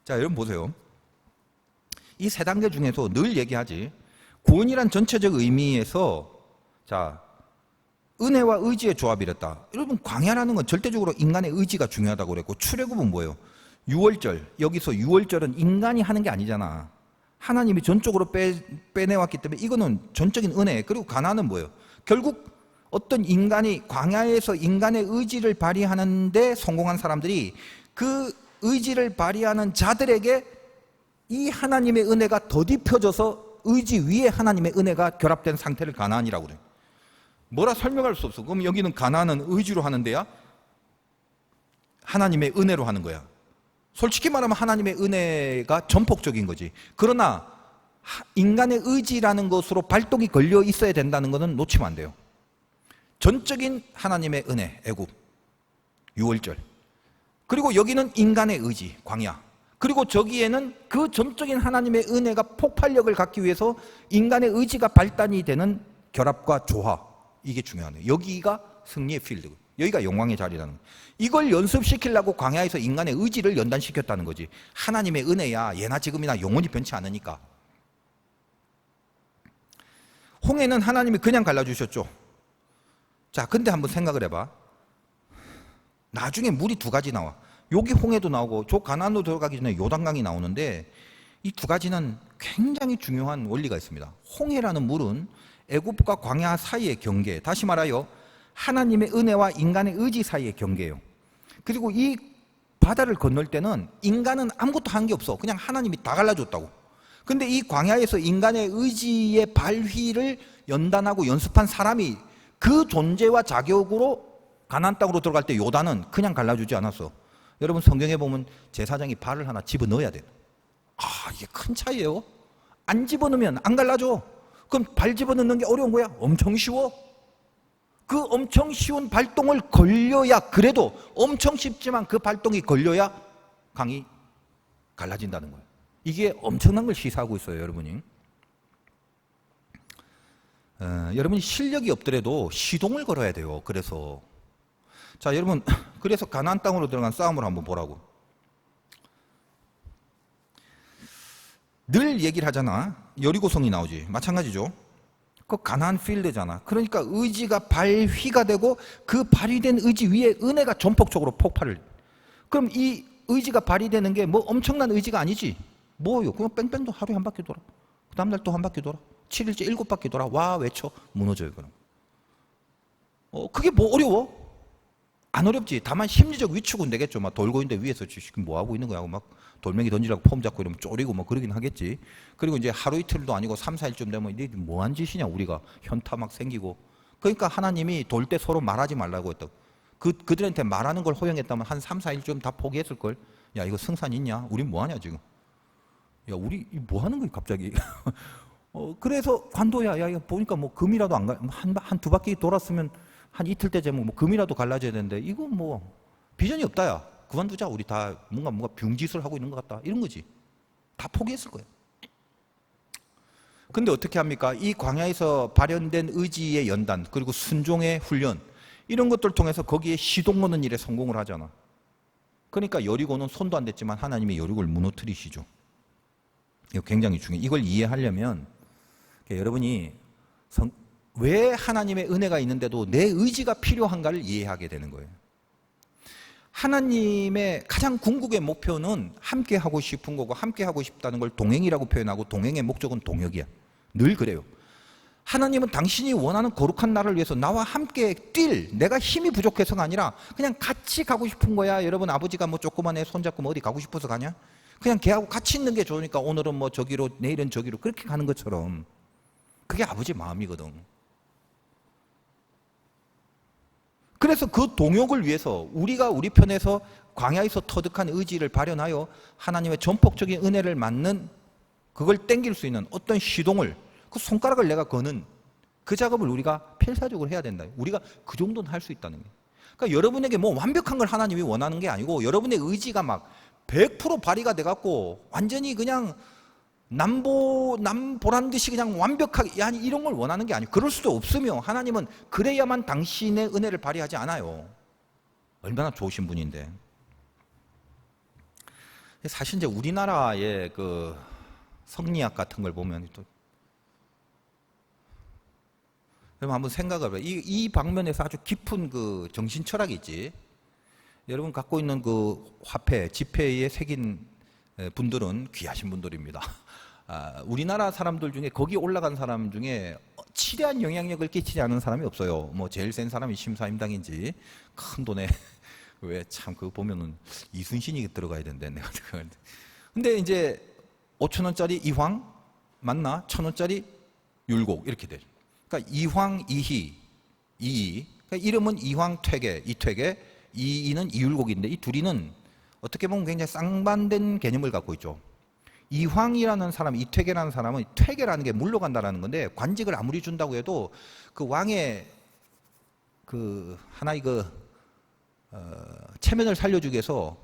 자, 여러분 보세요. 이 세 단계 중에서 늘 얘기하지. 구원이란 전체적 의미에서 자, 은혜와 의지의 조합이랬다. 여러분 광야라는 건 절대적으로 인간의 의지가 중요하다고 그랬고 출애굽은 뭐예요? 6월절, 여기서 6월절은 인간이 하는 게 아니잖아. 하나님이 전적으로 빼내왔기 때문에 이거는 전적인 은혜. 그리고 가나안은 뭐예요? 결국 어떤 인간이 광야에서 인간의 의지를 발휘하는데 성공한 사람들이 그 의지를 발휘하는 자들에게 이 하나님의 은혜가 더딥혀져서 의지 위에 하나님의 은혜가 결합된 상태를 가나안이라고 그래요. 뭐라 설명할 수 없어. 그럼 여기는 가나안은 의지로 하는 데야? 하나님의 은혜로 하는 거야. 솔직히 말하면 하나님의 은혜가 전폭적인 거지. 그러나 인간의 의지라는 것으로 발동이 걸려 있어야 된다는 것은 놓치면 안 돼요. 전적인 하나님의 은혜, 애굽, 유월절. 그리고 여기는 인간의 의지, 광야. 그리고 저기에는 그 전적인 하나님의 은혜가 폭발력을 갖기 위해서 인간의 의지가 발단이 되는 결합과 조화. 이게 중요하네요. 여기가 승리의 필드, 여기가 영광의 자리라는 거예요. 이걸 연습시키려고 광야에서 인간의 의지를 연단시켰다는 거지. 하나님의 은혜야 예나 지금이나 영원히 변치 않으니까. 홍해는 하나님이 그냥 갈라주셨죠. 자, 근데 한번 생각을 해봐. 나중에 물이 두 가지 나와. 여기 홍해도 나오고 저 가나안으로 들어가기 전에 요단강이 나오는데 이 두 가지는 굉장히 중요한 원리가 있습니다. 홍해라는 물은 애굽과 광야 사이의 경계, 다시 말하여 하나님의 은혜와 인간의 의지 사이의 경계예요. 그리고 이 바다를 건널 때는 인간은 아무것도 한 게 없어. 그냥 하나님이 다 갈라줬다고. 근데 이 광야에서 인간의 의지의 발휘를 연단하고 연습한 사람이 그 존재와 자격으로 가나안 땅으로 들어갈 때 요단은 그냥 갈라주지 않았어. 여러분 성경에 보면 제사장이 발을 하나 집어넣어야 돼요. 아, 이게 큰 차이예요. 안 집어넣으면 안 갈라져. 그럼 발 집어넣는 게 어려운 거야? 엄청 쉬워. 그 엄청 쉬운 발동을 걸려야, 그래도 엄청 쉽지만 그 발동이 걸려야 강이 갈라진다는 거예요. 이게 엄청난 걸 시사하고 있어요, 여러분이. 여러분이 실력이 없더라도 시동을 걸어야 돼요. 그래서 자, 여러분, 그래서 가나안 땅으로 들어간 싸움을 한번 보라고. 늘 얘기를 하잖아. 여리고성이 나오지. 마찬가지죠. 그 가나안 필드잖아. 그러니까 의지가 발휘가 되고 그 발휘된 의지 위에 은혜가 전폭적으로 폭발을. 그럼 이 의지가 발휘되는 게 뭐 엄청난 의지가 아니지. 뭐요? 그냥 뺑뺑도 하루에 한 바퀴 돌아. 그 다음날 또 한 바퀴 돌아. 7일째 7바퀴 돌아. 와, 외쳐. 무너져요, 그럼. 그게 뭐 어려워? 안 어렵지. 다만 심리적 위축은 되겠죠. 막 돌고 있는데 위에서 지금 뭐 하고 있는 거야? 하고 막 돌멩이 던지라고 폼 잡고 이러면 쪼리고 뭐 그러긴 하겠지. 그리고 이제 하루 이틀도 아니고 3, 4일쯤 되면 이게 뭐한 짓이냐, 우리가. 현타 막 생기고. 그러니까 하나님이 돌 때 서로 말하지 말라고 했다고. 그들한테 말하는 걸 허용했다면 한 3, 4일쯤 다 포기했을걸. 야, 이거 승산 있냐? 우린 뭐 하냐, 지금? 야, 우리 뭐 하는 거야, 갑자기? 그래서 관도야, 야, 이거 보니까 뭐 금이라도 안 가, 한 두 바퀴 돌았으면 한 이틀 때 되면 뭐 금이라도 갈라져야 되는데 이거 뭐 비전이 없다, 야. 그만두자. 우리 다 뭔가 병짓을 하고 있는 것 같다. 이런 거지. 다 포기했을 거예요. 근데 어떻게 합니까? 이 광야에서 발현된 의지의 연단, 그리고 순종의 훈련, 이런 것들 통해서 거기에 시동 거는 일에 성공을 하잖아. 그러니까 여리고는 손도 안 댔지만 하나님이 여리고를 무너뜨리시죠. 이거 굉장히 중요해요. 이걸 이해하려면 여러분이 왜 하나님의 은혜가 있는데도 내 의지가 필요한가를 이해하게 되는 거예요. 하나님의 가장 궁극의 목표는 함께 하고 싶은 거고, 함께 하고 싶다는 걸 동행이라고 표현하고, 동행의 목적은 동역이야. 늘 그래요. 하나님은 당신이 원하는 거룩한 나를 위해서 나와 함께 뛸, 내가 힘이 부족해서가 아니라 그냥 같이 가고 싶은 거야. 여러분, 아버지가 뭐 조그만 애 손잡고 뭐 어디 가고 싶어서 가냐? 그냥 걔하고 같이 있는 게 좋으니까 오늘은 뭐 저기로, 내일은 저기로, 그렇게 가는 것처럼. 그게 아버지 마음이거든. 그래서 그 동역을 위해서 우리가 우리 편에서 광야에서 터득한 의지를 발현하여 하나님의 전폭적인 은혜를 맞는, 그걸 땡길 수 있는 어떤 시동을, 그 손가락을 내가 거는 그 작업을 우리가 필사적으로 해야 된다. 우리가 그 정도는 할 수 있다는 거예요. 그러니까 여러분에게 뭐 완벽한 걸 하나님이 원하는 게 아니고, 여러분의 의지가 막 100% 발휘가 돼갖고 완전히 그냥 남보란 듯이 그냥 완벽하게, 아니 이런 걸 원하는 게 아니에요. 그럴 수도 없으며, 하나님은 그래야만 당신의 은혜를 발휘하지 않아요. 얼마나 좋으신 분인데. 사실 이제 우리나라의 그 성리학 같은 걸 보면 또, 여러분 한번 생각을 해봐요. 이 방면에서 아주 깊은 그 정신 철학이 있지. 여러분 갖고 있는 그 화폐, 지폐에 새긴 분들은 귀하신 분들입니다. 우리나라 사람들 중에, 거기 올라간 사람 중에 치대한 영향력을 끼치지 않은 사람이 없어요. 뭐 제일 센 사람이 심사임당인지, 큰 돈에 왜 참 그거 보면은 이순신이 들어가야 된대, 내가. 근데 이제 5,000원짜리 이황 맞나? 1,000원짜리 율곡 이렇게 돼. 그러니까 이황, 이희, 이이. 그러니까 이름은 이황 퇴계, 이퇴계, 이이는 이율곡인데, 이 둘이는 어떻게 보면 굉장히 쌍반된 개념을 갖고 있죠. 이황이라는 사람, 이퇴계라는 사람은, 퇴계라는 게 물러간다라는 건데, 관직을 아무리 준다고 해도 그 왕의 하나의 체면을 살려주기 위해서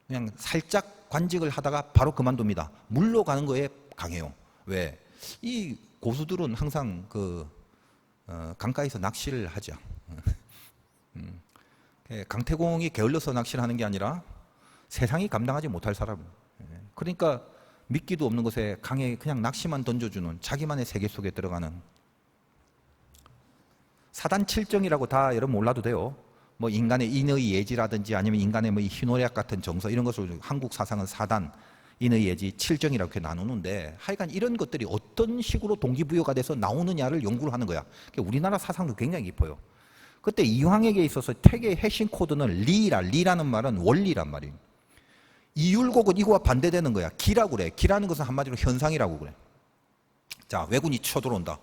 그냥 살짝 관직을 하다가 바로 그만둡니다. 물러가는 거에 강해요. 왜? 이 고수들은 항상 강가에서 낚시를 하죠. 강태공이 게을러서 낚시를 하는 게 아니라 세상이 감당하지 못할 사람. 그러니까 미끼도 없는 곳에 강에 그냥 낚시만 던져주는 자기만의 세계 속에 들어가는 사단 칠정이라고 다 여러분 몰라도 돼요. 뭐 인간의 인의 예지라든지 아니면 인간의 뭐 희노애락 같은 정서 이런 것을 한국 사상은 사단, 인의 예지, 칠정이라고 이렇게 나누는데 하여간 이런 것들이 어떤 식으로 동기부여가 돼서 나오느냐를 연구를 하는 거야. 우리나라 사상도 굉장히 깊어요. 그때 이황에게 있어서 태계의 핵심 코드는 리라는 말은 원리란 말이에요. 이율곡은 이거와 반대되는 거야. 기라고 그래. 기라는 것은 한마디로 현상이라고 그래. 자, 왜군이 쳐들어온다.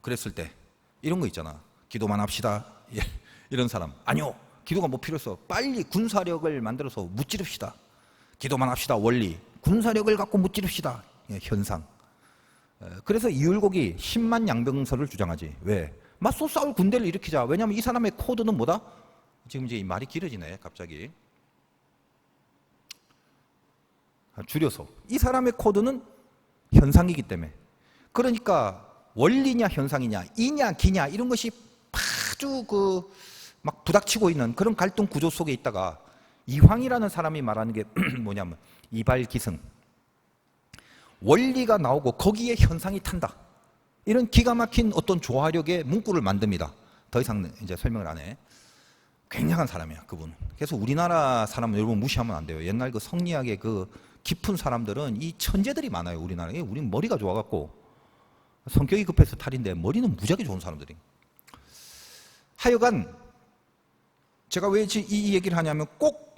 그랬을 때 이런 거 있잖아. 기도만 합시다. 이런 사람. 아니요. 기도가 뭐 필요 없어. 빨리 군사력을 만들어서 무찌릅시다. 기도만 합시다. 원리. 군사력을 갖고 무찌릅시다. 현상. 그래서 이율곡이 10만 양병설을 주장하지. 왜? 맞서 싸울 군대를 일으키자. 왜냐하면 이 사람의 코드는 뭐다? 지금 이제 이 말이 길어지네. 갑자기. 줄여서. 이 사람의 코드는 현상이기 때문에. 그러니까 원리냐 현상이냐 이냐 기냐 이런 것이 아주 막 부닥치고 있는 그런 갈등 구조 속에 있다가 이황이라는 사람이 말하는 게 뭐냐면 이발기승. 원리가 나오고 거기에 현상이 탄다. 이런 기가 막힌 어떤 조화력의 문구를 만듭니다. 더 이상 이제 설명을 안 해. 굉장한 사람이야, 그분. 그래서 우리나라 사람은 여러분 무시하면 안 돼요. 옛날 성리학의 깊은 사람들은 이 천재들이 많아요, 우리나라에. 우리는 머리가 좋아갖고 성격이 급해서 탈인데 머리는 무지하게 좋은 사람들이. 하여간 제가 왜 이 얘기를 하냐면 꼭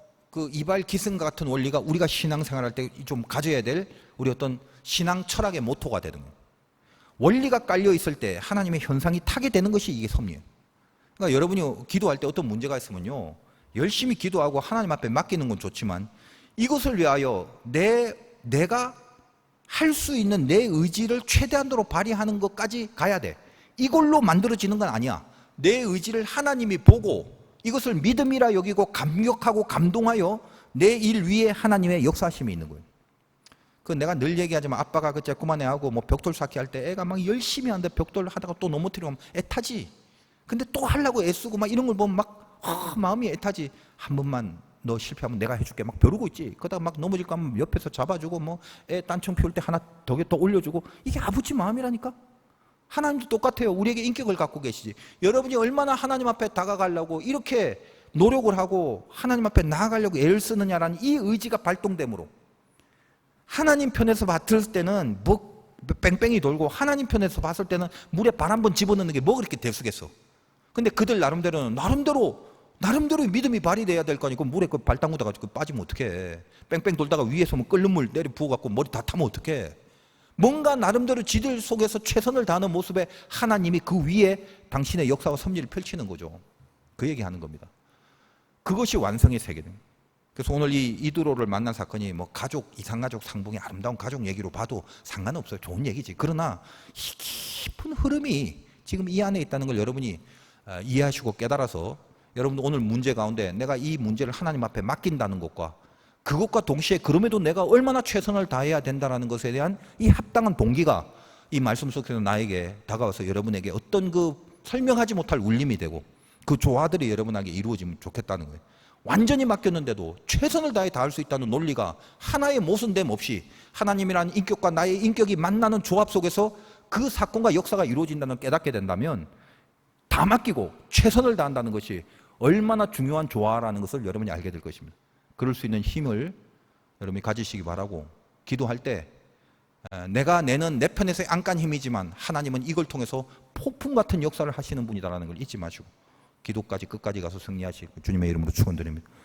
이발기승 같은 원리가 우리가 신앙생활할 때 좀 가져야 될 우리 어떤 신앙 철학의 모토가 되는 거예요. 원리가 깔려 있을 때 하나님의 현상이 타게 되는 것이 이게 섭리예요. 그러니까 여러분이 기도할 때 어떤 문제가 있으면요, 열심히 기도하고 하나님 앞에 맡기는 건 좋지만 이것을 위하여 내가 할 수 있는 내 의지를 최대한도로 발휘하는 것까지 가야 돼. 이걸로 만들어지는 건 아니야. 내 의지를 하나님이 보고 이것을 믿음이라 여기고 감격하고 감동하여 내 일 위에 하나님의 역사심이 있는 거예요. 내가 늘 얘기하지만 아빠가 쬐꼬만 애하고 뭐 벽돌 쌓기 할 때 애가 막 열심히 하는데 벽돌 하다가 또 넘어뜨리면 애타지. 근데 또 하려고 애쓰고 막 이런 걸 보면 막 마음이 애타지. 한 번만 너 실패하면 내가 해줄게 막 벼르고 있지. 그러다가 막 넘어질까 하면 옆에서 잡아주고 뭐 애 딴청 피울 때 하나 더 올려주고. 이게 아버지 마음이라니까. 하나님도 똑같아요. 우리에게 인격을 갖고 계시지. 여러분이 얼마나 하나님 앞에 다가가려고 이렇게 노력을 하고 하나님 앞에 나아가려고 애를 쓰느냐라는 이 의지가 발동되므로 하나님 편에서 봤을 때는 뭐 뺑뺑이 돌고 하나님 편에서 봤을 때는 물에 발 한 번 집어넣는 게 뭐 그렇게 대수겠어. 근데 그들 나름대로는 나름대로 믿음이 발휘돼야 될 거 아니고 물에 발 담그다가 빠지면 어떡해. 뺑뺑 돌다가 위에서 뭐 끓는 물 내리 부어갖고 머리 다 타면 어떡해. 뭔가 나름대로 지들 속에서 최선을 다하는 모습에 하나님이 그 위에 당신의 역사와 섭리를 펼치는 거죠. 그 얘기하는 겁니다. 그것이 완성의 세계입니다. 그래서 오늘 이 이드로를 만난 사건이 뭐 가족, 이상가족 상봉의 아름다운 가족 얘기로 봐도 상관없어요. 좋은 얘기지. 그러나 이 깊은 흐름이 지금 이 안에 있다는 걸 여러분이 이해하시고 깨달아서 여러분 오늘 문제 가운데 내가 이 문제를 하나님 앞에 맡긴다는 것과 그것과 동시에 그럼에도 내가 얼마나 최선을 다해야 된다는 것에 대한 이 합당한 동기가 이 말씀 속에서 나에게 다가와서 여러분에게 어떤 설명하지 못할 울림이 되고 그 조화들이 여러분에게 이루어지면 좋겠다는 거예요. 완전히 맡겼는데도 최선을 다해 다할 수 있다는 논리가 하나의 모순됨 없이 하나님이라는 인격과 나의 인격이 만나는 조합 속에서 그 사건과 역사가 이루어진다는 걸 깨닫게 된다면 다 맡기고 최선을 다한다는 것이 얼마나 중요한 조화라는 것을 여러분이 알게 될 것입니다. 그럴 수 있는 힘을 여러분이 가지시기 바라고, 기도할 때 내가 내는 내 편에서의 안간 힘이지만 하나님은 이걸 통해서 폭풍 같은 역사를 하시는 분이다라는 걸 잊지 마시고 기도까지 끝까지 가서 승리하시고 주님의 이름으로 축원드립니다.